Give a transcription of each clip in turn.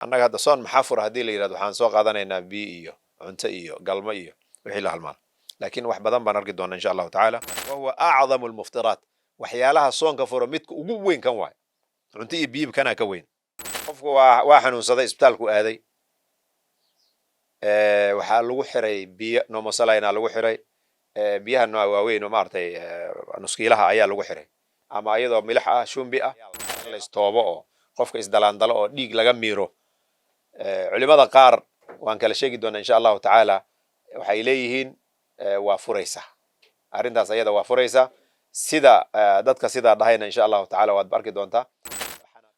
annaga hadda soon maxaa fura haddii la yidhahdo waxaan soo qaadanaynaa biyo iyo cunto iyo galmo iyo wixii la halmaala laakiin wax badan baan arki doonaa insha allahu tacaala wa huwa acdamu almuftiraat waxyaalaha soonka furo midka ugu weyn kan waay cunto iyo biyo kanaa ka weyn qofku waa xanuunsaday isbitaalku aaday waxaa lagu xiray biyo nomosalayna lagu xiray biyaha nooca waaweyn oo maaragtay nuskiilaha ayaa lagu xiray ama iyadoo milix ah shumbi ah la istoobo oo qofka isdalaandalo oo dhiig laga miiro culimada qaar waan kala sheegi doonaa insha allahu tacaala waxay leeyihiin waa furaysa arrintaas ayada waa furaysa sida dadka sidaa dhahayna insha allahu tacaala waad arki doontaa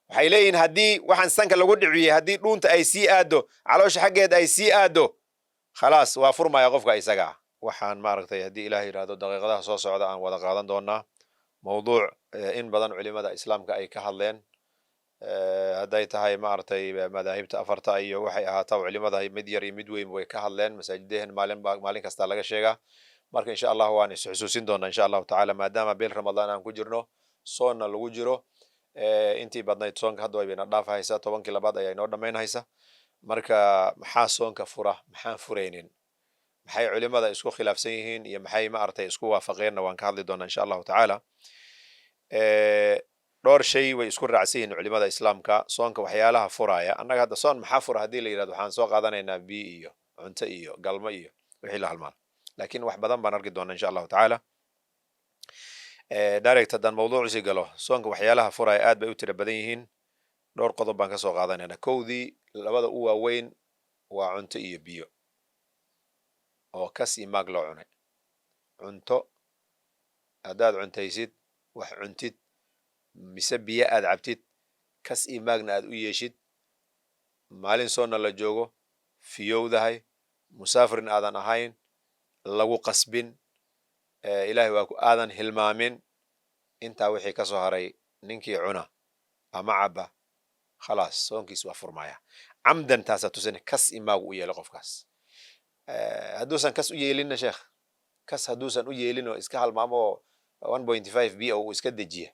waxay leeyihiin haddii waxaan sanka lagu dhiciyey haddii dhuunta ay sii aado caloosha xaggeed ay sii aado khalaas waa furmaya qofka isaga ah waxaan maaragtay haddii ilaah yidhaahdo daqiiqadaha soo socda aan wada qaadan doonaa mawduuc in badan culimada islaamka ay ka hadleen hadday tahay maaragtay madaahibta afarta iyo waxay ahaataa culimada mid yar iyo mid weyn way ka hadleen masaajidehen maalin kasta laga sheegaa marka insha allah waan isxusuusin doonaa insha allahu tacaala maadaama bil ramadaan aan ku jirno soonna lagu jiro intii badnayd soonka hadda waybayna dhaafahaysa 10kii labaad ayaa inoo dhammaynhaysa marka maxaa soonka fura maxaan furaynin maxay culimada isku khilaafsan yihiin iyo maxay maaragtay isku waafaqeenna waan ka hadli doonaa insha allahu tacaala dhowr shay way isku raacsan yihiin culimada islaamka soonka waxyaalaha furaya annaga hadda soon maxaa fura haddii la yidhahdo waxaan soo qaadanaynaa biyo iyo cunto iyo galmo iyo wixii la halmaala laakiin wax badan baan arki doonaa insha allahu tacaala direct haddaan mawduucisi galo soonka waxyaalaha furaya aad bay u tira badan yihiin dhowr qodob baan ka soo qaadanaynaa kowdii labada u waaweyn waa cunto iyo biyo oo kas iyo maag loo cunay cunto haddaad cuntaysid wax cuntid mise biyo aad cabtid kas iyo maagna aad u yeeshid maalin soonna la joogo fiyowdahay musaafirna aadan ahayn lagu qasbin ilaahay waa ku aadan hilmaamin intaa wixii ka soo haray ninkii cuna ama cabba khalaas soonkiis waa furmaya camdan taasaa tusin kas iyo maagu u yeelo qofkaas hadduusan kas u yeelinna sheekh kas hadduusan u yeelin oo iska halmaamo 1.5 b uu iska dejiya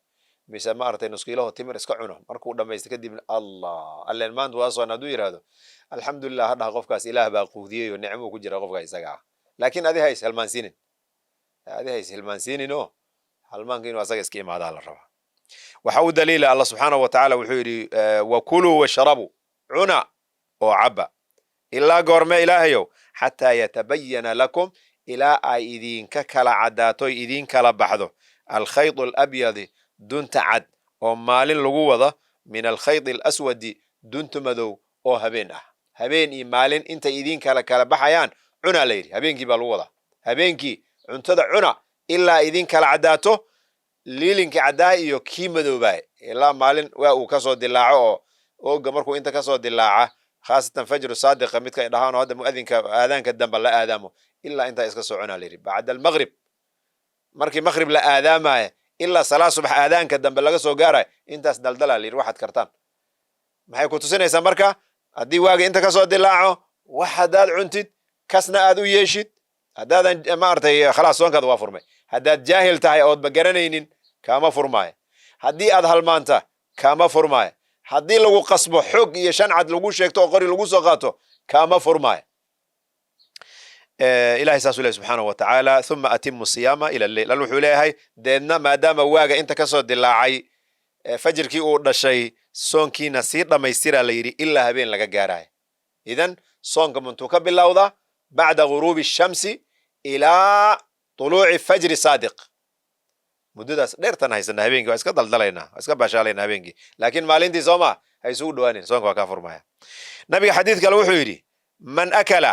mise maaragtay nuskiilaho timir iska cuno markuu dhammaysta kadibna allen maanta waa soon hadduu yidhaahdo alxamdulilah hadhaha qofkaas ilaah baa quudiyey oo nicmuu ku jira qofka isaga ah laakiin adi hays hilmaansiinin oo halmaanka inuu asaga iska imaadaa la rabaa waxa u daliila allah subxaanahu wa tacaala wuxuu yidhi wakuluu washrabuu cuna oo cabba ilaa goorme ilaahayow xataa yatabayana lakum ilaa ay idinka kala caddaato idin kala baxdo alkhayط alabyadi dunta cad oo maalin lagu wada min alkhayط alaswadi dunta madow oo habeen ah habeen iyo maalin intay idin kala baxayaan cuna la yidhi habeenkii baa lagu wadaa habeenkii cuntada cuna ilaa idin kala caddaato liilinkii caddaa iyo kii madoobaay ilaa maalin waa uu kasoo dilaaco oo ooga markuu inta kasoo dilaaca khaasatan fajru saadiqa midka ay dhahaan oo hadda muadinka aadaanka dambe la aadaamo ilaa intaa iska soo cunaa la yidhi bacda almaghrib markii maghrib la aadaamaya ilaa salaa subax aadaanka dambe laga soo gaarayo intaas daldalaa la yidhi waxaad kartaan maxay ku tusinaysaa marka haddii waaga inta kasoo dilaaco wax haddaad cuntid kasna aad u yeeshid haddaadan maaragtay khalaas soonkaada waa furmay haddaad jaahil tahay oodba garanaynin kaama furmaayo haddii aad halmaanta kaama furmaayo haddii lagu qasbo xog iyo shancad lagu sheegto oo qori lagu soo qaato kaama furmaayo ilahay saasuu leeyahy subxaanahu wa tacaala thumma atimu siyaama ila lleil al wuxuu leeyahay deedna maadaama waaga inta kasoo dilaacay fajirkii uu dhashay soonkiina sii dhammaystiraa la yidhi ilaa habeen laga gaarayo idan soonka muntuu ka bilowda bacda guruubi shamsi ilaa طuluuci fajri saadiq muddadaas dheertan haysana habeenkii waa iska daldalaynaa waa iska baashaalayna habeenkii laakiin maalintii soo maa ha isugu dhawaanin soonka waa kaa furmaya nabiga xadiid kale wuxuu yidhi man akala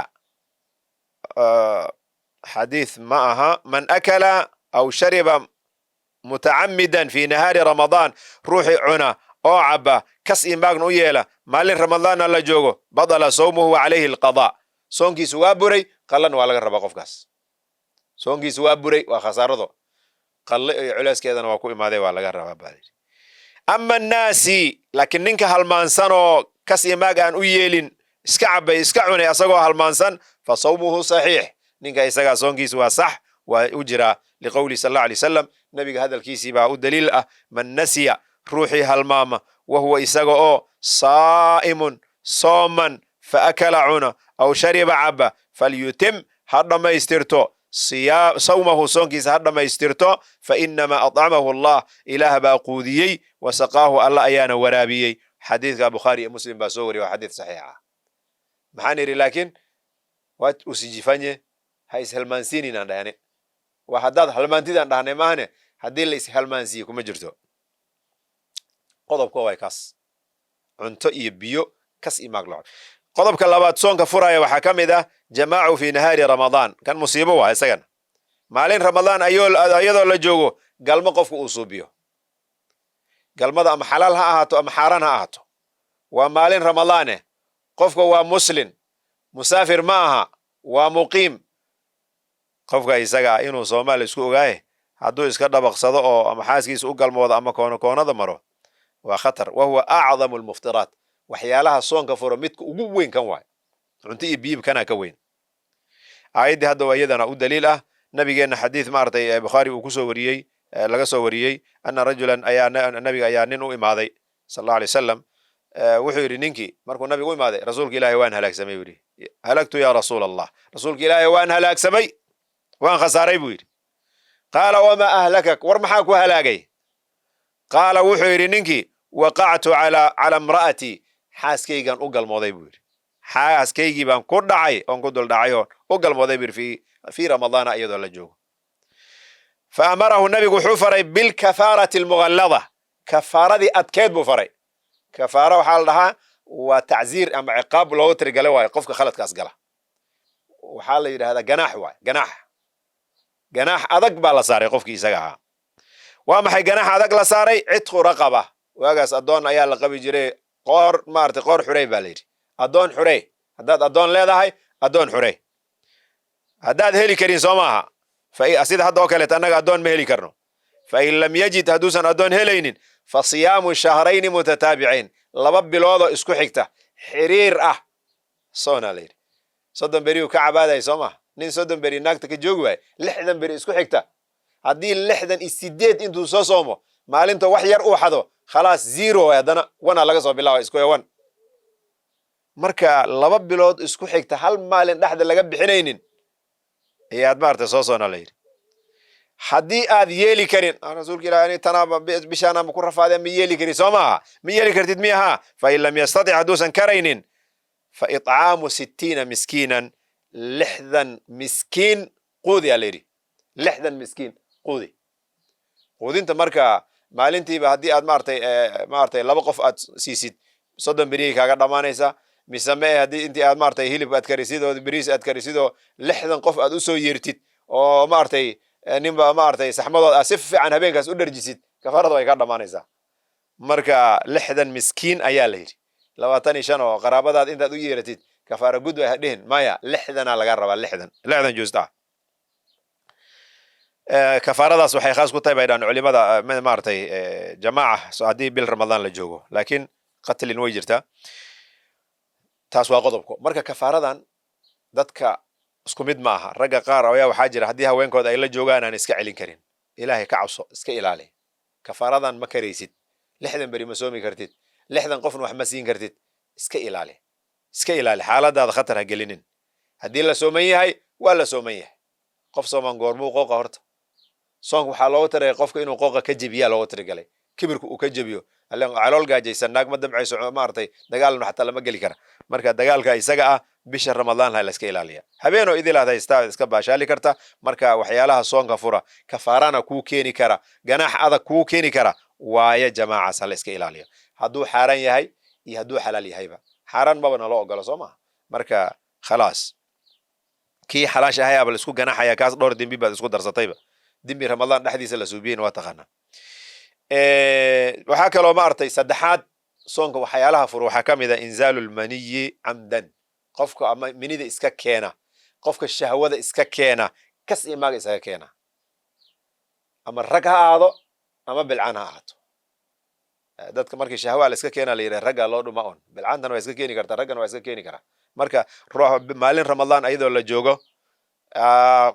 xadiith ma aha man akala aw shariba mutacamidan fi nahaari ramadaan ruuxii cuna oo cabba kas iyo maagna u yeela maalin ramadaanna la joogo badala sawmuhu wa calayhi alqadaa soonkiisu waa buray qalana waa laga rabaa qofkaas soonkiisu waa buray waa khasaarado qalle iyo culeyskeedana waa ku imaaday waa laga rabaa baa yidhi ama annaasi laakiin ninka halmaansanoo kas iyo maag aan u yeelin iska cabbay iska cunay asagoo halmaansan fa sawmuhu saxiix ninka isagaa soonkiisu waa sax waa u jiraa liqowli sal allahu alay wasalam nabiga hadalkiisii baa u daliil ah man nasiya ruuxii halmaama wa huwa isaga oo saa'imun sooman faakala cuna aw shariba caba falyutim ha dhammaystirto sawmahu soonkiisa ha dhammaystirto fainamaa acamahu allah ilaah baa quudiyey wasaqaahu alla ayaana waraabiyey xadiidka bukhaari iyo muslim baa soo wariya waa xadiid saxiixa maxaan idhi laakiin waad usijifanye ha ishalmaansiinin aan dhahne waa haddaad halmaantidaan dhahnay maahane haddii la ishalmaansiiye kuma jirto qodobka way kaas cunto iyo biyo kas iyo maagloco qodobka labaad soonka furaya waxaa ka mid ah jamaacu fi nahaari ramadaan kan musiibo waa isagana maalin ramadaan ayadoo la joogo galmo qofku uu suubiyo galmada ama xalaal ha ahaato ama xaaraan ha ahaato waa maalin ramadaane qofka waa muslin musaafir ma aha waa muqiim qofka isaga inuu soomaali isku ogaaye hadduu iska dhabaqsado oo ama xaaskiisa u galmoodo ama koonada maro waa khatar wa huwa acdamu lmuftiraat waxyaalaha soonka furo midka ugu weyn kan waay cunto iyo biyib kana ka weyn aayaddii hadda waa iyadana u daliil ah nabigeenna xadiid maaragtay bukhaari uu kusoo wariyey laga soo wariyey ana rajulan nabiga ayaa nin u imaaday sal allahu alay wasalam wuxuu yidhi ninkii markuu nabiga u imaaday rasuulka ilaahay waan halaagsamay buu yidhi halagtu ya rasuul allah rasuulka ilaahay waan halaagsamay waan khasaaray buu yidhi qaala wamaa ahlakak war maxaa ku halaagay qaala wuxuu yidhi ninkii waqactu cala imra'atii xaaskaygaan u galmooday buu yidhi xaaskaygii baan ku dhacay oon ku dul dhacay oon u galmooday buu yidhi fii ramadaana iyadoo la joogo fa amarahu nabigu wuxuu faray bilkafaarati almughallada kafaaradii adkeed buu faray kafaara waxaa la dhahaa waa tacziir ama ciqaab looga tirigalay waayo qofka khaladkaas gala waxaa la yidhahdaa ganaax waay ganaax adag baa la saaray qofkii isaga ahaa waa maxay ganaax adag la saaray cidqu raqaba waagaas addoon ayaa la qabi jiray qoor xurey baa la yidhi addoon xurey haddaad addoon leedahay addoon xurey haddaad heli karin soo maaha sida hadda oo kaleet annaga addoon ma heli karno fain lam yajid hadduusan addoon helaynin fa siyaamu shahrayni mutataabicayn 2 biloodoo isku xigta xiriir ah soonaa la yidhi 30 beriuu ka cabaadaya soo maha nin 30 beri naagta ka joogi waaye 60 beri isku xigta haddii 68 intuu soo soomo maalinta wax yar uu xado khalaas 0 haddana 1 laga soo bilaaba isku 1 marka 2 bilood isku xigta hal maalin dhexda laga bixinaynin ayaad maarta soo soona la yidhi haddii aad yeeli karin rasuulka ilaahay tanaaba bishaana ma ku rafaadeen ma yeeli karin soo maaha ma yeeli kartid miyaha fa in lam yastatic hadduusan karaynin fa itcaamu 60 miskiinan 60 miskiin quudi aa la yidhi 60 miskiin quudi quudinta marka maalintiiba haddii aad maartay 2 qof aad siisid 30 beriyay kaaga dhammaanaysaa mise ma haddii intii aad maartay hilib aad karisid oo beriis aad karisid oo 60 qof aad u soo yeertid oo maartay ninba maartay saxmadood aad si fiican habeenkaas u dharjisid kafaarada way ka dhammaanaysaa marka 60 miskiin ayaa la yidhi 25 oo qaraabadaad intaad u yeeratid kafaara gud way hadhihin maya 60 laga rabaa 60 juusta kafaaradaas waxay khaas ku tahay bay dhaan culimada maartay jamaaca haddii bil ramadaan la joogo laakiin qatlin way jirtaa taas waa qodobko marka kafaaradan dadka isku mid ma aha ragga qaar ayaa waxaa jira haddii haweenkooda ay la joogaan aan iska celin karin ilaahay ka cabso iska ilaali kafaaradan ma karaysid 60 beri ma soomi kartid 60 qofna wax ma siin kartid iska ilaali xaaladaada khatar ha gelinin haddii la sooman yahay waa la sooman yahay qof sooman goormuu qooqa horta soonka waxaa looga tirigalay qofka inuu qooqa ka jebiyaa looga tirigalay kibirka uu ka jebiyo calool gaajaysan naag ma damcayso maartay dagaalna xataa lama geli kara marka dagaalka isaga ah bisha ramadaan la iska ilaaliya habeenoo idilaad haystaa iska baashaali karta marka waxyaalaha soonka fura kafaarana kuu keeni kara ganaax adag kuu keeni kara waaye jamaacaas ha la iska ilaaliyo hadduu xaaraan yahay iyo hadduu xalaal yahayba xaaraan maba naloo ogolo soo maha marka khalaas kii xalaash ahay aba la isku ganaxaya kaas dhowr dembi baad isku darsatayba dembi ramadaan dhexdiisa la suubiyeyna waa taqaanaa waxaa kaloo maartay saddexaad soonka waxyaalaha fur waxaa ka mid a inzaalu lmaniyi camdan qofka ama minida iska keena qofka shahwada iska keena kas iyo maaga isaga keena ama rag ha ahaado ama bilcaan ha ahaato dadka markii shahwa la iska keena la yidhaha ragga loo dhuma on bilcaantana waa iska keeni kartaa raggana waa iska keeni karaa marka maalin ramadaan ayadoo la joogo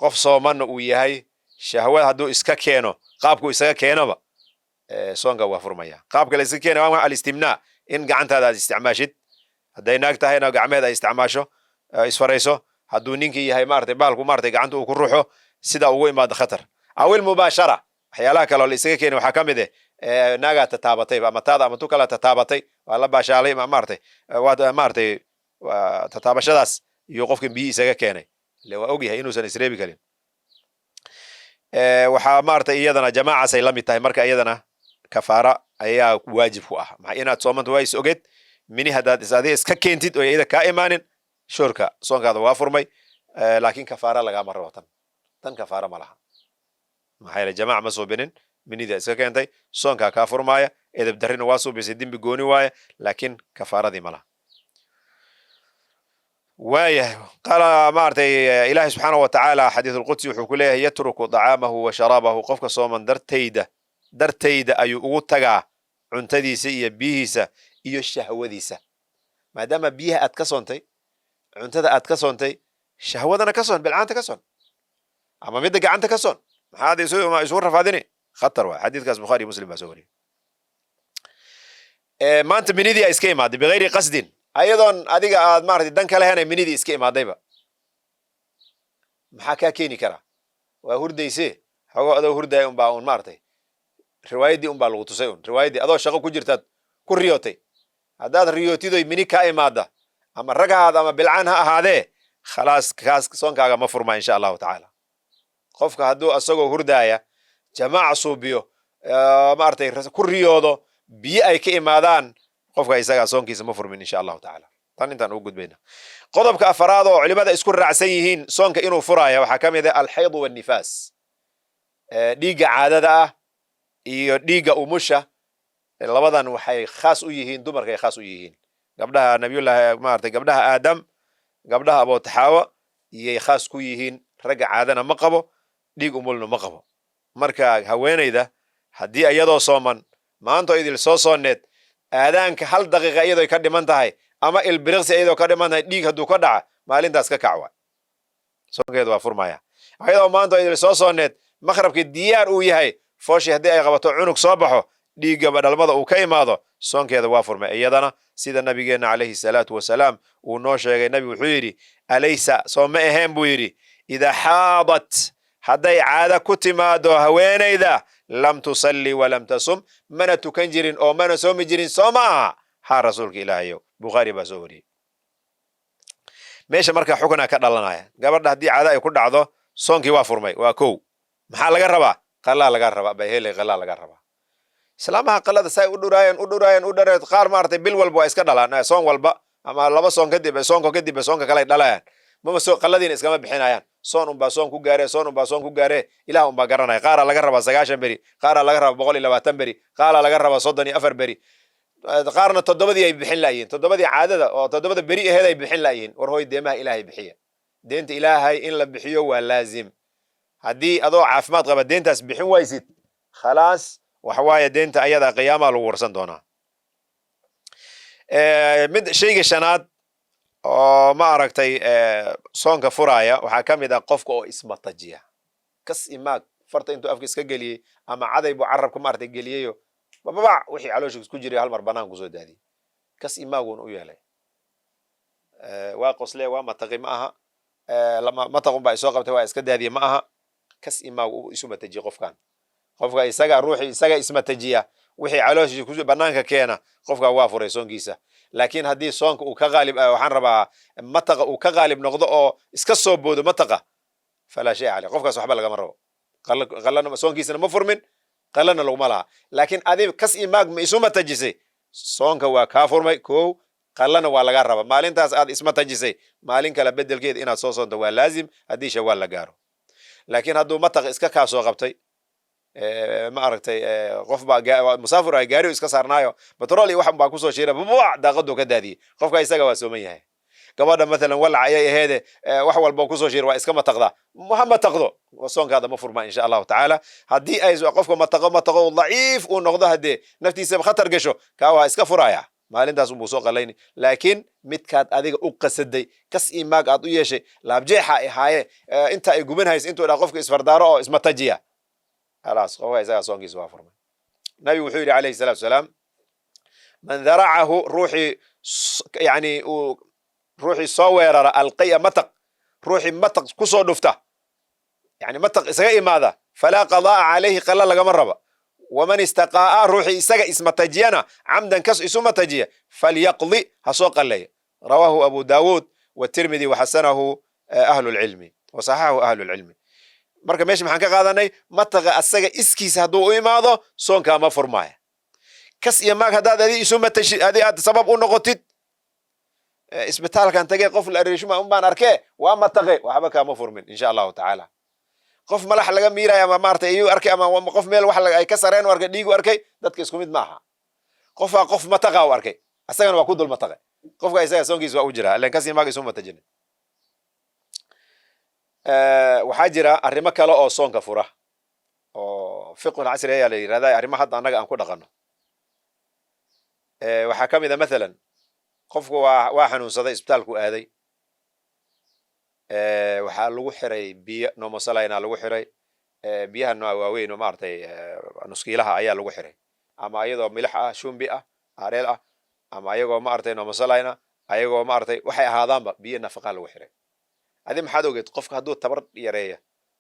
qof soomanna uu yahay shahwada hadduu iska keeno qaabku isaga keenoba soonka waa furmaya qaabka la iska keena waa alistimnaa in gacantaada aad isticmaashid hadday naag tahayna gacmeed ay isticmaasho isfarayso hadduu ninkii yahay maartay baalku maartay gacanta uu ku ruuxo sida ugu imaado khatar awil mubaashara waxyaalaha kale oo la isaga keenay waxaa ka mid naagaa tataabatay ama taada ama tu kala tataabatay waa la baashaalay maartay waa maartay tataabashadaas iyo qofkan biyi isaga keenay le waa ogyahay inuusan isreebi karin waxaa maartay iyadana jamaacaasay la mid tahay marka iyadana kafaara ayaa waajib ku ah maxaa inaad soomanta waa is oged mini haddaad adiga iska keentid oo iyada kaa imaanin shoorka soonkaada waa furmay laakiin kafaara lagaama rabo tan kafaara ma laha maxaa yeele jamaaca ma suubinin minida iska keentay soonkaa kaa furmaaya edeb darrina waa suubisay dembi gooni waaya laakiin kafaaradii ma laha waayahay qaala maartay ilaahay subxaanahu watacaala xadiisulqudsi wuxuu ku leeyahay yatruku dacaamahu wa sharaabahu qofka sooman dartayda ayuu ugu tagaa cuntadiisa iyo biyihiisa iyo shahwadiisa maadaama biyaha aad ka soontay cuntada aad ka soontay shahwadana ka soon bilcaanta ka soon ama midda gacanta ka soon maxaad isugu rafaadini khatar waa xadiidkaas bukhaari muslim baa soo wariyay maanta minidii ay iska imaaday bigayri qasdin ayadoon adiga aad maartay dan kale hena minidii iska imaadayba maxaa kaa keeni karaa waa hurdayse xogo adoo hurdaya unbaa un maartay riwaayadii unbaa lagu tusay un riwaayadii adoo shaqo ku jirtaad ku riyootay haddaad riyootidoy mini kaa imaada ama rag ha ahaada ama bilcaan ha ahaadee khalaas kaas soonkaaga ma furmaa insha allahu tacaala qofka hadduu asagoo hurdaaya jamaaca suubiyo maartay ku riyoodo biyo ay ka imaadaan qofka isagaa soonkiisa ma furmin insha allahu tacaala tan intaan ugu gudbayna qodobka afaraad oo culimada isku raacsan yihiin soonka inuu furaya waxaa ka mid ah alxaydu wannifaas dhiigga caadada ah iyo dhiigga umusha labadan waxay khaas u yihiin dumarkay khaas u yihiin gabdhaha nabiyullahi maartay gabdhaha aadam gabdhaha abootaxaawa iyay khaas ku yihiin ragga caadana ma qabo dhiig umulna ma qabo marka haweenayda haddii iyadoo sooman maanta idil soo sooneed aadaanka hal daqiiqa iyadoo ka dhiman tahay ama ilbiriqsi iyadoo ka dhiman tahay dhiig hadduu ka dhaca maalintaas ka kacwa soonkeedu waa furmaya ayadoo maanta idil soo sooneed maqrabkii diyaar uu yahay fooshii haddii ay qabato cunug soo baxo dhiiggaba dhalmada uu ka imaado soonkeeda waa furmay iyadana sida nabigeenna calayhi salaatu wasalaam uu noo sheegay nabigu wuxuu yidhi alaysa soo ma aheen buu yidhi idaa xaadat hadday caada ku timaado haweenayda lam tusalli walam tasum mana tukan jirin oo mana soomi jirin soo ma aha haa rasuulka ilaahayow bukhaari baa soo wariyey meesha markaa xukuna ka dhalanaya gabadha haddii caada ay ku dhacdo soonkii waa furmay waa kow maxaa laga rabaa qalaa laga rabaa bayheley qalaa laga rabaa islaamaha qalada say u dhuraayeen qaar maartay bil walba waa iska dhalaan soon walba ama laba soon kadib soonka kale dhalayaan mama qaladiina iskama bixinayaan soon unbaa soon ku gaare ilaah unbaa garanaya qaaraa laga rabaa 90 beri qaaraa laga rabaa 120 beri qaaraa laga rabaa 34 beri qaarna toddobadii ay bixin laayihiin toddobadii caadada oo toddobada beri aheed ay bixin laayihiin war hooy deemaha ilaahay bixiya deenta ilaahay in la bixiyo waa laazim haddii adoo caafimaad qaba deentaas bixin waysid khalaas waxa waaye deenta ayada qiyaamaha lagu warsan doonaa mid shayga shanaad oo ma aragtay soonka furaaya waxaa ka mid ah qofka oo ismatajiya kas imaag farta intuu afka iska geliyey ama caday buu carabka maartay geliyeyo bababac wixii calooshiis ku jiray hal mar banaanka kusoo daadiyey kas imaaguun u yeelay waa qosle waa mataqi ma aha mataqun baa isoo qabtay waa iska daadiye ma aha kas imaagu isu matajiye qofka ruuxii isaga ismatajiya wixii calooshiis ku banaanka keena qofka waa furay soonkiisa laakiin haddii soonka uu ka qaalib waxaan rabaa mataqa uu ka qaalib noqdo oo iska soo boodo mataqa falaa shay caleh qofkaas waxba lagama rabo qalana soonkiisana ma furmin qalana laguma laha laakiin adiga kas imaag ma isu matajisay soonka waa kaa furmay kow qalana waa laga raba maalintaas aad ismatajisay maalin kale bedelkeed inaad soo soonto waa laazim haddii shawaal la gaaro laakiin hadduu mataq iska kaa soo qabtay ma aragtay qof baa musaafir ay gaari iska saarnaayo batrool iyo wax baa kusoo shiira bubuuc daaqadu ka daadiyey qofka isaga waa sooman yahay gabadha maalan walac ayay aheede wax walba kusoo shiira waa iska mataqda ma mataqdo soonkaada ma furma insha allahu tacaala haddii ay qofka mataqo daciif uu noqdo haddee naftiisa khatar gasho kaa waa iska furaya maalintaas unbuu soo qalayni laakiin midkaad adiga u qasaday kas imaag aad u yeeshay laabjeexa ay haaye inta ay guban haysa intuu dhaa qofka isfardaaro oo ismatajiya خلاص هو إذا صونكيس وافرمي نبي وحيري عليه الصلاة والسلام من ذرعه روحي yani uu ruuxii soo weerara alqaya mataq ruuxii mataq kusoo dhufta yani mataq isaga imaada falaa qadaa'a calayhi qalla lagama raba waman istaqaa'a ruuxii isaga ismatajiyana camdan kas isu matajiya falyaqdi ha soo qalleeya rawaahu abu daawuud watirmidi waxasanahu ahlulcilmi wasaxaxahu ahlulcilmi marka meesha maxaan ka qaadanay mataqa asaga iskiisa hadduu u imaado soonkaa ma furmaaya kas iyo maag haddaad adi isu matashid adi aad sabab u noqotid isbitaalkan tagee qof la areeshuma un baan arkee waa mataqe waxba kaama furmin insha allahu tacaala qof malax laga miiraya ama maartay iyuu arkay ama qof meel wax ay ka sareen u arkay dhiigu arkay dadka isku mid ma aha qofaa qof mataqa u arkay asagana waa ku dul mataqe qofka isaga soonkiisa waa u jira ilan kas iyo maag isu matajin waxaa jira arrimo kale oo soonka fura oo fiqhul casri ayaa la yidhahdaa arrimo hadda annaga aan ku dhaqanno waxaa ka mid a mathalan qofku waa xanuunsaday isbitaalku aaday waxaa lagu xiray biyo nomosalayna lagu xiray biyaha nooca waaweyn oo maaragtay nuskiilaha ayaa lagu xiray ama ayadoo milix ah shumbi ah areel ah ama ayagoo maaragtay nomosalayna ayagoo maaragtay waxay ahaadaanba biyo nafaqa lagu xiray adi maxaad ogeed qofka hadduu tabar yareeya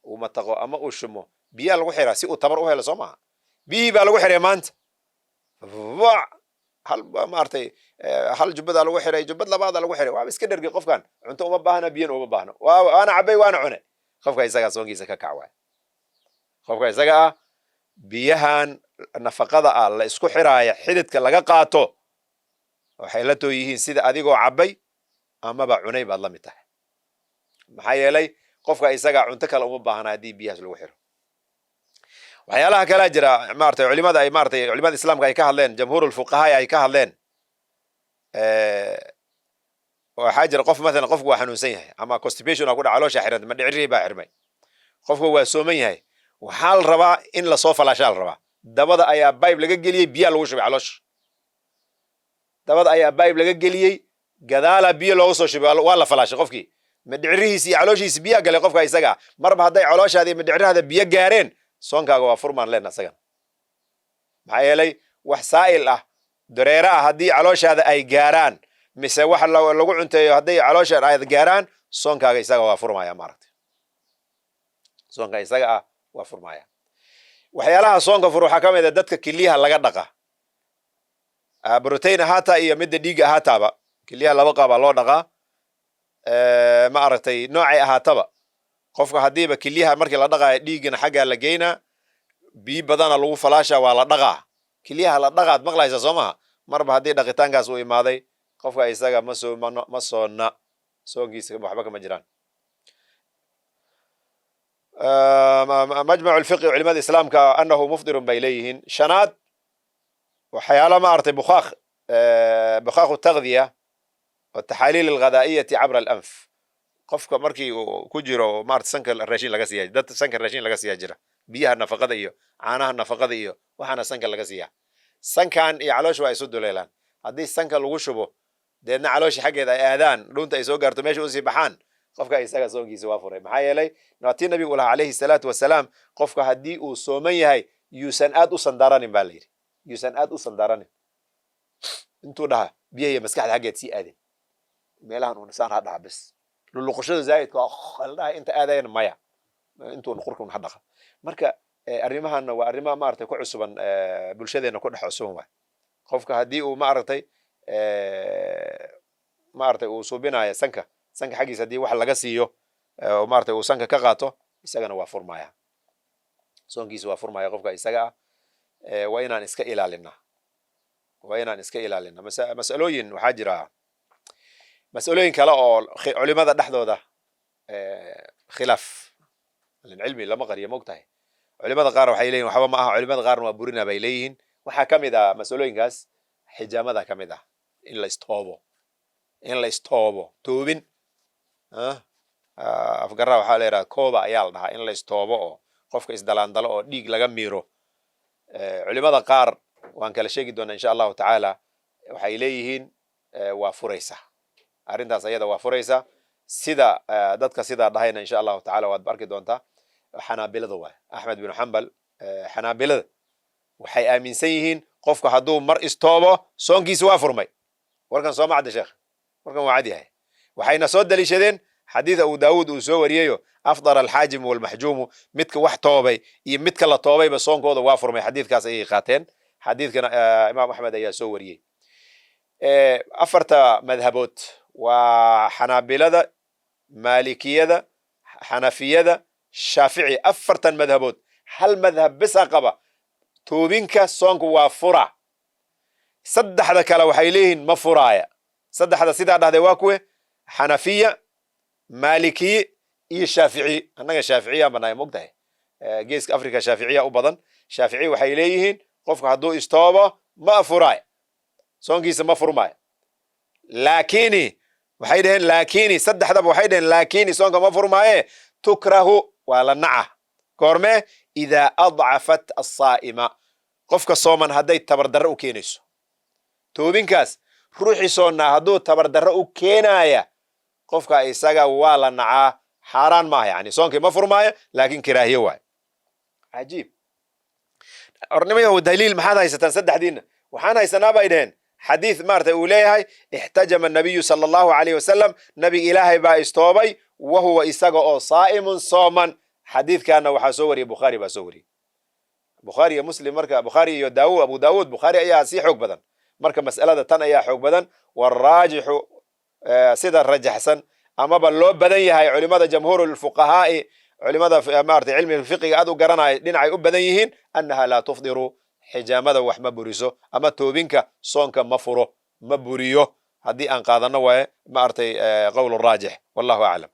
uu mataqo ama uu shumo biyaa lagu xiraa si uu tabar u helo soo maaha biyihii baa lagu xiray maanta hal maaragtay hal jubbadaa lagu xiray jubbad labaada lagu xiray waaba iska dhergay qofkan cunto uma baahna biyana uma baahno waana cabay waana cune qofka isagaa soonkiisa ka kac waay qofka isaga ah biyahan nafaqada ah la isku xiraaya xididka laga qaato waxay la too yihiin sida adigoo cabay amaba cunay baad la mid tahay maxaa yeelay qofka isagaa cunto kale uma baahna haddii biyahaas lagu xiro waxyaalaha kalaa jira maaragtay culimada ay maaragtay culimada islaamka ay ka hadleen jamhuurul fuqahaa ay ka hadleen waxaa jira qof mathalan qofku waa xanuunsan yahay ama constipation aa ku dhaca caloosha xiranta ma dhicirihii baa xirmay qofku waa sooman yahay waxaa la rabaa in lasoo falaashaa la rabaa dabada ayaa bayb laga geliyey biyaa lagu shubay caloosha dabada ayaa bayb laga geliyey gadaalaa biyo loogu soo shubay waa la falaashay qofkii madhicirihiisi iyo calooshiisi biyaa galay qofka isaga marba hadday calooshaada iyo madhicirahada biyo gaareen soonkaaga waa furmaan leen asagan maxaa yeelay wax saa'il ah dareere ah haddii calooshaada ay gaaraan mise wax lagu cunteeyo hadday calooshaada ay gaaraan soonkaaga isaga waa furmaya maaragtay soonka isaga ah waa furmaya waxyaalaha soonka fur waxaa ka mid a dadka kiliyaha laga dhaqa brotein ahaataa iyo midda dhiiga ahaataaba kiliyaha laba qaabaa loo dhaqaa ma aragtay noocay ahaataba qofka haddiiba kiliyaha markii la dhaqaayo dhiiggana xaggaa la geynaa biyo badana lagu falaasha waa la dhaqaa kiliyaha la dhaqaad maqlaysa soo maha marba haddii dhaqitaankaas uu imaaday qofka isaga ma soonna soonkiisa waxba kama jiraan majmacu lfiqi culimada islaamka anahu mufdirun bay leeyihiin shanaad waxyaala ma aragtay bukhaaqu tagdiya wataxaaliil alghadaa'iyati cabra alanf qofka markii uu ku jiro maarata sanka raashin laga siiya dad sanka raashin laga siiya jira biyaha nafaqada iyo caanaha nafaqada iyo waxaana sanka laga siiya sankan iyo caloosha waa isu duleelaan haddii sanka lagu shubo deedna caloosha xaggeeda ay aadaan dhunta ay soo gaarto meesha usii baxaan qofka isaga soonkiisa waa furay maxaa yeelay naatii nabigu lahaa calayhi salaatu wasalaam qofka haddii uu sooman yahay yuusan aad u sandaranin baa la yidhi yuusan aad u sandaranin intuu dhaha biyaha iyo maskaxda xaggeed sii aadin meelahan uu nisaan ha dhaha bis luluqashada zaa'idka la dhahay inta aadayan maya intuu nuqurkun ha dhaqa marka arrimahanna waa arrimaha maaragtay ku cusuban bulshadeena ku dhex cusuban waay qofka haddii uu maaragtay uu suubinaya sanka xaggiisa haddii wax laga siiyo maaragtay uu sanka ka qaato isagana waa furmaya soonkiisa waa furmaya qofka isaga ah waa inaan iska ilaalinaa mas'alooyin waxaa jira mas'alooyin kale oo culimada dhexdooda khilaaf cilmi lama qariyo mogtahay culimada qaar waxay leeyihin waxba ma aha culimada qaarna waa burina bay leeyihiin waxaa ka mid ah mas'alooyinkaas xijaamada ka mid ah in la istoobo toobin afgarra waxaa la yidhaha kooba ayaa la dhahaa in la istoobo oo qofka isdalaandalo oo dhiig laga miiro culimada qaar waan kala sheegi doonaa insha allahu tacaala waxay leeyihiin waa furaysa arrintaas ayada waa furaysa sida dadka sidaa dhahayna insha allahu tacaala waad arki doontaa xanaabilada waay axmed bin xambal xanaabilada waxay aaminsan yihiin qofka hadduu mar istoobo soonkiisa waa furmay warkan soo macda sheekh warkan waa cad yahay waxayna soo daliishadeen xadiid abu daawuud uu soo wariyeyo afdar alxaajimu walmaxjuumu midka wax toobay iyo midka la toobayba soonkooda waa furmay xadiidkaas ayay qaateen xadiidkana imaam axmed ayaa soo wariyey afarta madhabood waa xanaabilada maalikiyada xanafiyada shaafici afartan madhabood hal madhab bisa qaba toobinka soonku waa fura saddexda kale waxay leeyihiin ma furaaya saddexda sidaa dhahday waa kuwe xanafiya maalikiye iyo shaafici annaga shaaficiyaan banahay mogtahay geeska africa shaaficiya u badan shaafici waxay leeyihiin qofka hadduu istoobo ma furaaya soonkiisa ma furmaayo laakini waxay dhaheen laakini saddexdaba waxay dhaheen laakini soonka ma furmaaye tukrahu waa la naca goormee idaa adcafat asaa'ima qofka sooman hadday tabardarro u keenayso toobinkaas ruuxii soonnaa hadduu tabardarro u keenaaya qofka isaga waa la nacaa xaaraan maaha yani soonkii ma furmaayo laakin kiraahiye waayo cajiib ornimayahu daliil maxaad haysataan saddexdiina waxaan haysanaa bay dhaheen xadiid maarata uu leeyahay ixtajama nabiyu sala allahu alayh wasalam nabiga ilaahay baa istoobay wa huwa isaga oo saa'imun sooman xadiidkaana waxaa soo wariyay bukhaari baa soo wariyey bukhaari iyo muslim marka bukhaari iyo abu daawuud bukhaari ayaa sii xoog badan marka mas'alada tan ayaa xoog badan waraajixu sida rajaxsan amaba loo badan yahay culimada jamhuurulfuqahaa'i culimada maarata cilmiga fiqiga aad u garanaya dhinacay u badan yihiin annaha laa tufdiru xijaamada wax ma buriso ama toobinka soonka ma furo ma buriyo haddii aan qaadano waaye maartay qowl raajix wallahu aclam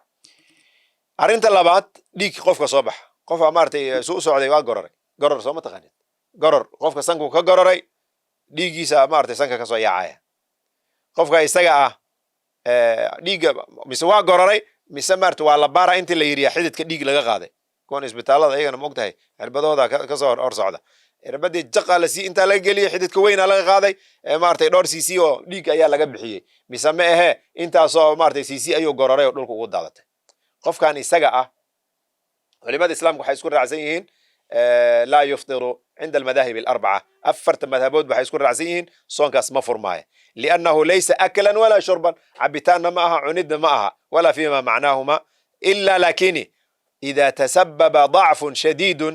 arrinta labaad dhiig qofka soo baxa qofka maartay suu socday waa gororay goror soo ma taqaanid goror qofka sanku ka gororay dhiiggiisa maartay sanka kasoo yaacaya qofka isaga ah dhiigga mise waa gororay mise maarta waa la baara intii la yiriya xididka dhiig laga qaaday kuwan isbitaalada iyagana ma ogtahay cirbadooda kasoo hor socda cirbadii jaqa la sii intaa laga geliyey xididka weynaa laga qaaday maartay dhowr cc oo dhiig ayaa laga bixiyey mise ma ahe intaasoo maartay cc ayuu gororay oo dhulka ugu daadatay qofkan isaga ah culimada islaamka waxay isku raacsan yihiin laa yufdiru cinda almadaahib alarbaca afarta madhabood waxay isku raacsan yihiin soonkaas ma furmaayo liannahu laysa aklan walaa shurban cabitaanna ma aha cunidna ma aha walaa fima macnaahuma ila lakini ida tasababa dacfun shadiidun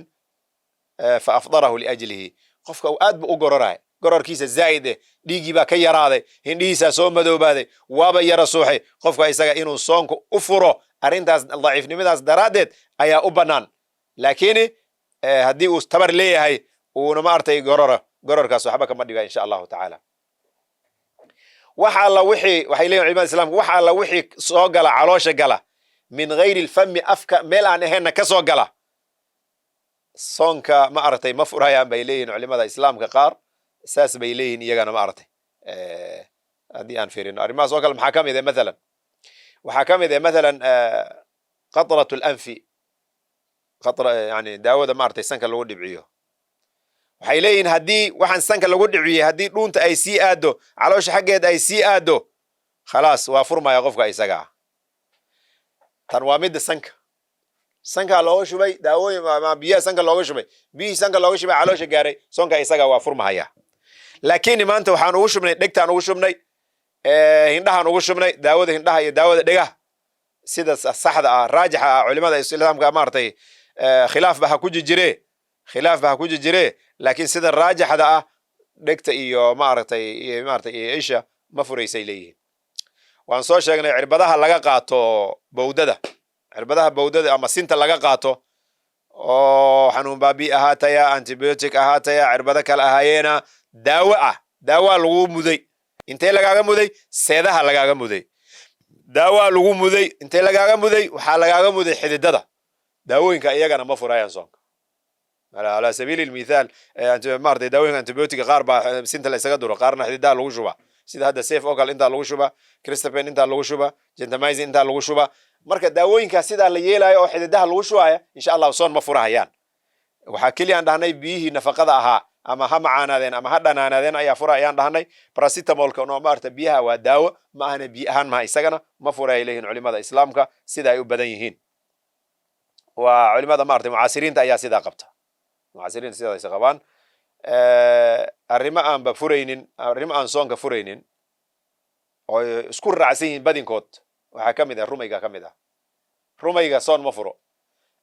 faafdarahu liajlihi qofka uu aad bu u gororaya gororkiisa zaa'id eh dhiiggii baa ka yaraaday hindhihiisaa soo madoobaaday waaba yara suuxay qofka isaga inuu soonka u furo arrintaas daciifnimadaas daraaddeed ayaa u bannaan laakini haddii uu tabar leeyahay uuna maartay gororkaas waxba kama dhiga insha allahu tacaala waxa alla wixii waxay leeyihin culimada islaamka waxa alla wixii soo gala caloosha gala min gayri lfami afka meel aan ahaynna ka soo gala soonka ma aragtay ma furayaan bay leeyihin culimada islaamka qaar saas bay leeyihin iyagana ma aragtay haddii aan fiirino arrimahaas oo kale maxaa ka mid ah mathalan waxaa ka mid ah mathalan qatrat lanfi yani daawada maaragtay sanka lagu dhibciyo waxay leeyihin haddii waxaan sanka lagu dhibciyey haddii dhuunta ay sii aado caloosha xaggeed ay sii aado khalaas waa furmaya qofka isaga ah tan waa midda sankaa looga shubay daawooyin biyaha sanka looga shubay biyihii sanka looga shubay caloosha gaaray soonka isaga waa furmahaya laakiin maanta waxaan ugu shubnay dhegtaan ugu shubnay hindhahaan ugu shubnay daawada hindhaha iyo daawada dhegaha sida saxda ah raajixa ah culimada islaamka maaragtay khilaaf ba ha ku jijire laakiin sida raajixda ah dhegta iyo maaragtay iyo isha ma furaysay leeyihiin waan soo sheegnay cirbadaha laga qaato bowdada ama sinta laga qaato oo xanuun baabi ahaataya antibiotic ahaataya cirbado kale ahaayeena daawaa lagu muday intee lagaaga muday seedaha lagaaga muday daawaa lagu muday intee lagaaga muday waxaa lagaaga muday xididada daawooyinka iyagana ma furayaan soonka ala sabiili lmithaal maartay daawooyinka antibiotica qaar baa sinta la isaga duro qaarna xididaha lagu shubaa sida hadda safe oo kale intaa lagu shubaa cristapen intaa lagu shubaa gentamizin intaa lagu shubaa marka daawooyinkaas sidaa la yeelayo oo xididaha lagu shubaya insha allahu soon ma furahayaan waxaa keliya aan dhahnay biyihii nafaqada ahaa ama ha macaanaadeen ama ha dhanaanaadeen ayaa fura ayaan dhahnay paracetamolka no maarta biyaha waa daawo ma ahana biyo ahaan maha isagana ma fura ay leeyihin culimada islaamka sida ay u badan yihiin waa culimada maarta mucaasiriinta ayaa sidaa qabta mucaasiriinta sidaas qabaan arrimo aan soonka furaynin oo isku raacsan yihiin badinkood waxaa ka mid ah rumayga ka mid ah. rumayga soon ma furo.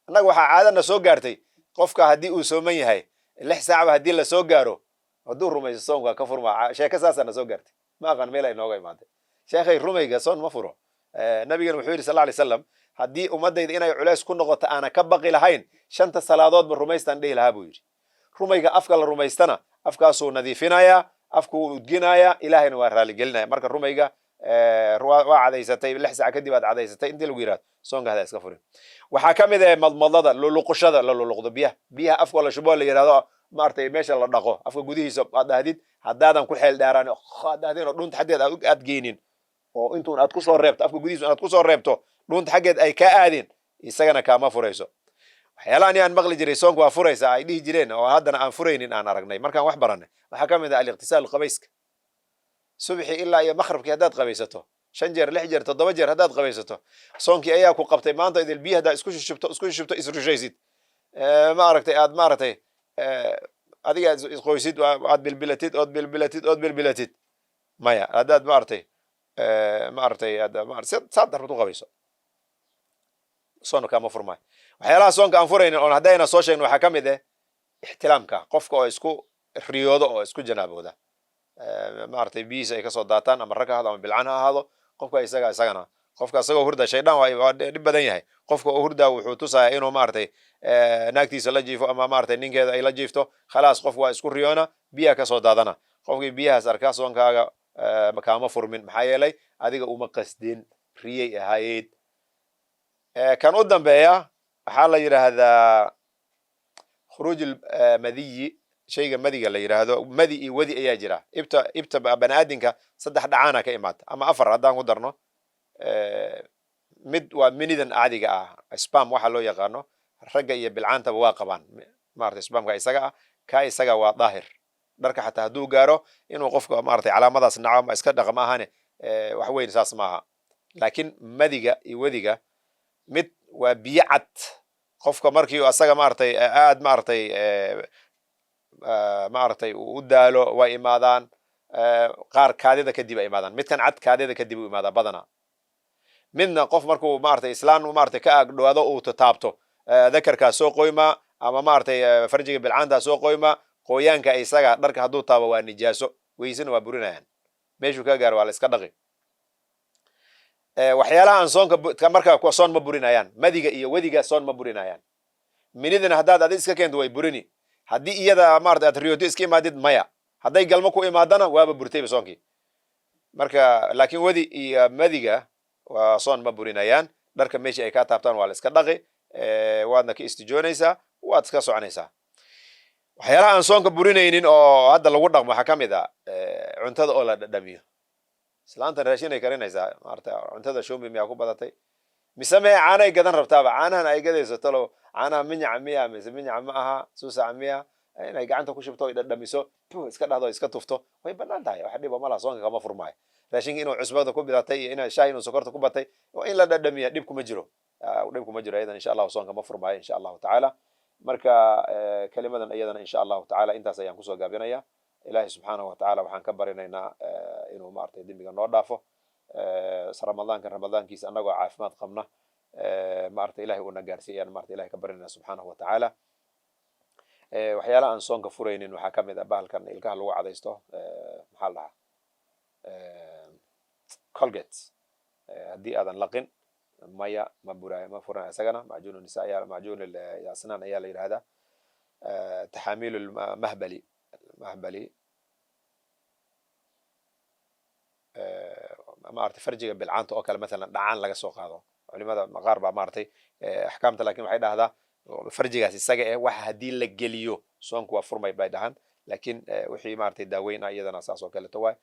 annaga waxaa caadana soo gaartay qofka haddii uu sooman yahay 6 saacba haddii la soo gaaro hadduu rumayso soonka ka furma. sheeko saasana soo gaartay ma aqaan meel ay nooga imaatay. sheekhay rumayga soon ma furo. nabigan wuxuu yidhi sallallahu alayhi wasallam haddii ummadayda inay culays ku noqoto aana ka baqi lahayn 5 salaadoodba rumaystaan dhihi lahaa buu yidhi. rumayga afka la rumaystana afkaasuu nadiifinayaa, afkuu udginayaa, ilaahayna waa raaligelinaya. marka rumayga waa cadaysatay 6 saac kadib aad cadaysatay intii lagu yiraahdo soonka hada iska furin. waxaa ka mid ah madmadada luluqashada la luluqdo biyaha afka la shubo la yiraahdo maartay meesha la dhaqo afka gudihiisa aad dhahdid haddaadan ku xeel dheeraan khadaadeen oo dhunta xadeed aad geenin oo intuun aad ku soo reebto afka gudihiisa aad ku soo reebto dhunta xageed ay ka aadin isagana kaama furayso. waxyaalahan aan maqli jiray soonku waa furaysa ay dhihi jireen oo haddana aan furaynin aan aragnay markaan wax baranay. waxaa ka mid ah al-iqtisaal qabayska subixi ilaa iyo maghribkii haddaad qabaysato 5 jeer 6 jeer 7 jeer haddaad qabaysato soonkii ayaa ku qabtay maanta idil biyaha haddaa isku shubto isrushaysid ma aragtay aad ma aragtay adiga isqoysid aad bilbilatid maya haddaad ma aragtay saad darbaad u qabayso soonka ma furmaayo. waxyaalaha soonka aan furaynin oon haddayna soo sheegno waxaa ka mid ah ixtilaamka qofka oo isku riyoodo oo isku janaabooda maartay biis ay ka soo daataan ama rag ha ahaado ama bilcan ha ahaado qofka isagana qofka asagoo hurda shaydaan waa dhib badan yahay. qofka oo hurda wuxuu tusayaa inuu maartay naagtiisa la jiifo ama maartay ninkeeda ay la jiifto khalaas qof waa isku riyoona biyaha ka soo daadana. qofkii biyahaas arkaa soonkaaga kaama furmin maxaa yeelay adiga uma qasdin riyay ahayd. kan u dambeeya waxaa la yiraahdaa khuruuj madiyi shayga madiga la yiraahdo madi iyo wadi ayaa jira. ibta banaadinka 3 dhacaana ka imaata ama 4 haddaan ku darno. mid waa minidan caadiga ah spam waxa loo yaqaano ragga iyo bilcaantaba waa qabaan maartay spamka isaga ah ka isaga waa daahir dharka xataa hadduu gaaro inuu qofka maartay calaamadaas naco ma iska dhaqma ahane wax weyn saas maaha. laakiin madiga iyo wadiga mid waa biyo cad qofka markii asaga maartay aad maartay u daalo way imaadaan qaar kaadida kadib ay imaadaan. midkan cad kaadida kadib u imaada badana. midna qof markuu maartay islaan maartay ka ag dhawaado uu taabto dakarka soo qoyma ama maartay farjiga bilcaanta soo qoyma qoyaanka isaga dharka hadduu taabo waa nijaaso weysana waa burinayaan meeshuu ka gaaro waa la iska dhaqi. waxyaalaha aan soonka marka soon ma burinayaan madiga iyo wadiga soon ma burinayaan. minidana haddaad adid iska keento way burini haddii iyada maartay aad riyooto iska imaadid maya hadday galmo ku imaadana waaba burtayba soonkii. marka laakiin wadi iyo madiga waa soon ma burinayaan. dharka meeshii ay ka taabtaan waa la iska dhaqi waadna ka istijoonaysaa waad iska soconaysaa. waxyaalaha aan soonka burinaynin oo hadda lagu dhaqmo waxaa ka mid ah cuntada oo la dhadhamiyo. islaantan raashin ay karinaysaa maartay cuntada shombi miyaa ku badatay mise mee caanay gadan rabtaaba caanahan ay gadayso talo caanaha minyaca miya mise minyaca ma aha suusaca miya inay gacanta ku shubto dhadhamiso iska dhahdo iska tufto way banaan tahay wax dhiba malaha soonka kama furmaayo. raashinka inuu cusbada ku bidatay iyo inay shaah inuu sokorta ku batay waa in la dhadhamiya dhib kuma jiro iyadan insha allahu soonka ma furmaayo insha allahu tacaala. marka kelimadan iyadana insha allahu tacaala intaas ayaan kusoo gaabinaya. ilaahay subxaanahu watacaala waxaan ka barinaynaa inuu maartay dembiga noo dhaafo ramadaankiisa annagoo caafimaad qabna maartay ilahay uuna gaarsiiy ayaan maartay ilahay ka barinaynaa subxaanahu watacaala. waxyaalaha aan soonka furaynin waxaa ka mid ah bahalkan ilkaha lagu cadaysto maxaa la dhahaa colgate haddii aadan laqin maya ma buraayo ma furanayo isagana macjuun nisa ayaa macjuun asnaan ayaa la yidhahdaa. taxaamiil mahbali maartay farjiga bilcaanta oo kale مثلا dhacaan laga soo qaado culimada qaar baa maartay axkaamta laakiin waxay dhahdaa farjigaas isaga waxa haddii la geliyo soonku waa furmay bay dhahan laakiin wixii maartay daaweyn ah iyadana saas oo kale tawaay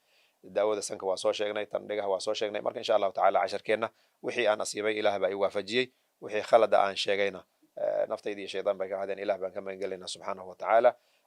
daawada sanka waa soo sheegnay tan dhigaha waa soo sheegnay. marka insha allahu tacaala casharkeenna wixii aan asiibay ilaah baa i waafajiyey wixii khalada aan sheegayna naftayda iyo shaydaan bay ka hadeen ilaah baan ka magan gelaynaa subxaanahu watacaala.